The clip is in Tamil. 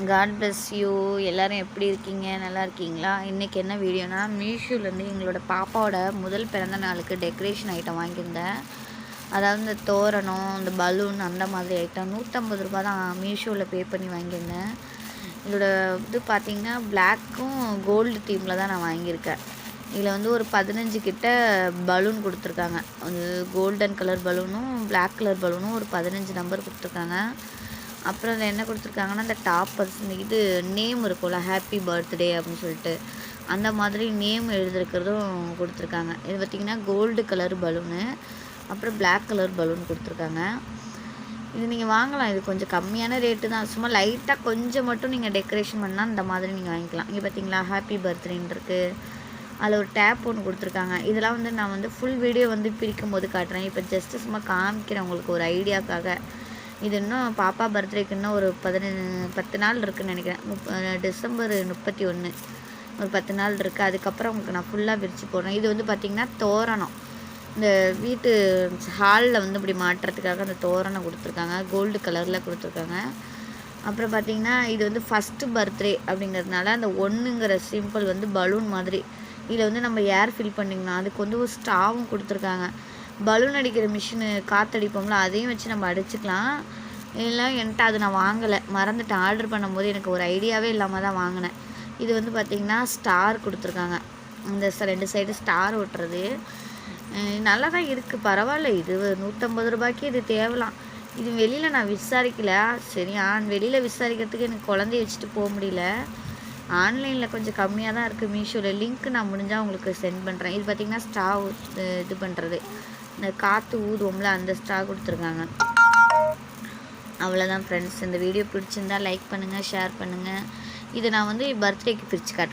God bless you. எல்லோரும் எப்படி இருக்கீங்க? நல்லா இருக்கீங்களா? இன்றைக்கி என்ன வீடியோனா, மீஷோலேருந்து எங்களோட பாப்பாவோட முதல் பிறந்த நாளுக்கு டெக்கரேஷன் ஐட்டம் வாங்கியிருந்தேன். அதாவது இந்த தோரணம், இந்த பலூன், அந்த மாதிரி ஐட்டம் 150 ரூபா தான் மீஷோவில் பே பண்ணி வாங்கியிருந்தேன். இதோட இது பார்த்திங்கன்னா பிளாக்கும் கோல்டு தீமில் தான் நான் வாங்கியிருக்கேன். இதில் வந்து ஒரு 15 கிட்ட பலூன் கொடுத்துருக்காங்க. அது கோல்டன் கலர் பலூனும் பிளாக் கலர் பலூனும் ஒரு 15 நம்பர் கொடுத்துருக்காங்க. அப்புறம் அதில் என்ன கொடுத்துருக்காங்கன்னா, அந்த டாப்பர்ஸ் இந்த இது நேம் இருக்கும்ல, ஹாப்பி பர்த்டே அப்படின்னு சொல்லிட்டு அந்த மாதிரி நேம் எழுதிருக்கிறதும் கொடுத்துருக்காங்க. இது பார்த்திங்கன்னா கோல்டு கலர் பலூனு, அப்புறம் பிளாக் கலர் பலூன் கொடுத்துருக்காங்க. இது நீங்கள் வாங்கலாம். இது கொஞ்சம் கம்மியான ரேட்டு தான். சும்மா லைட்டாக கொஞ்சம் மட்டும் நீங்கள் டெக்கரேஷன் பண்ணால் இந்த மாதிரி நீங்கள் வாங்கிக்கலாம். இங்கே பார்த்தீங்களா ஹாப்பி பர்த்டேன்னு இருக்குது. அதில் ஒரு டேப் ஒன்று கொடுத்துருக்காங்க. இதெல்லாம் வந்து நான் வந்து ஃபுல் வீடியோ வந்து பிரிக்கும் போது காட்டுறேன். இப்போ ஜஸ்ட்டு சும்மா காமிக்கிறேன் உங்களுக்கு ஒரு ஐடியாக்காக. இது இன்னும் பாப்பா பர்த்டேக்கு இன்னும் ஒரு 10 நாள் இருக்குதுன்னு நினைக்கிறேன். டிசம்பர் 31 ஒரு 10 நாள் இருக்குது. அதுக்கப்புறம் உங்களுக்கு நான் ஃபுல்லாக விரித்து போடுறேன். இது வந்து பார்த்திங்கன்னா தோரணம், இந்த வீட்டு ஹாலில் வந்து இப்படி மாட்டுறதுக்காக அந்த தோரணம் கொடுத்துருக்காங்க. கோல்டு கலரில் கொடுத்துருக்காங்க. அப்புறம் பார்த்திங்கன்னா இது வந்து ஃபஸ்ட்டு பர்த்டே அப்படிங்கிறதுனால அந்த 1ங்கிற சிம்பிள் வந்து பலூன் மாதிரி. இதில் வந்து நம்ம ஏர் ஃபில் பண்ணிங்கன்னா அதுக்கு வந்து ஒரு ஸ்டாவும் கொடுத்துருக்காங்க. பலூன் அடிக்கிற மிஷினு காற்றடிப்போம்ல, அதையும் வச்சு நம்ம அடிச்சுக்கலாம். இல்லை என்கிட்ட அது நான் வாங்கலை, மறந்துட்டேன். ஆர்டர் பண்ணும்போது எனக்கு ஒரு ஐடியாவே இல்லாமல் தான் வாங்கினேன். இது வந்து பார்த்திங்கன்னா ஸ்டார் கொடுத்துருக்காங்க. இந்த 2 சைடு ஸ்டார் ஒட்டுறது நல்லா தான் இருக்குது, பரவாயில்ல. இது 150 ரூபாய்க்கு இது தேவலாம். இது வெளியில் நான் விசாரிக்கல. சரி, வெளியில் விசாரிக்கிறதுக்கு எனக்கு குழந்தைய வச்சுட்டு போக முடியல. ஆன்லைனில் கொஞ்சம் கம்மியாக தான் இருக்குது மீஷோவில். லிங்க் நான் முடிஞ்சால் உங்களுக்கு சென்ட் பண்ணுறேன். இது பார்த்திங்கன்னா ஸ்டாவ் இது பண்ணுறது, இந்த காற்று ஊதுவோம்ல, அந்த ஸ்டா கொடுத்துருக்காங்க. அவ்வளோதான் ஃப்ரெண்ட்ஸ். இந்த வீடியோ பிடிச்சிருந்தா லைக் பண்ணுங்கள், ஷேர் பண்ணுங்கள். இதை நான் வந்து பர்த்டேக்கு பிரித்து காட்டுறேன்.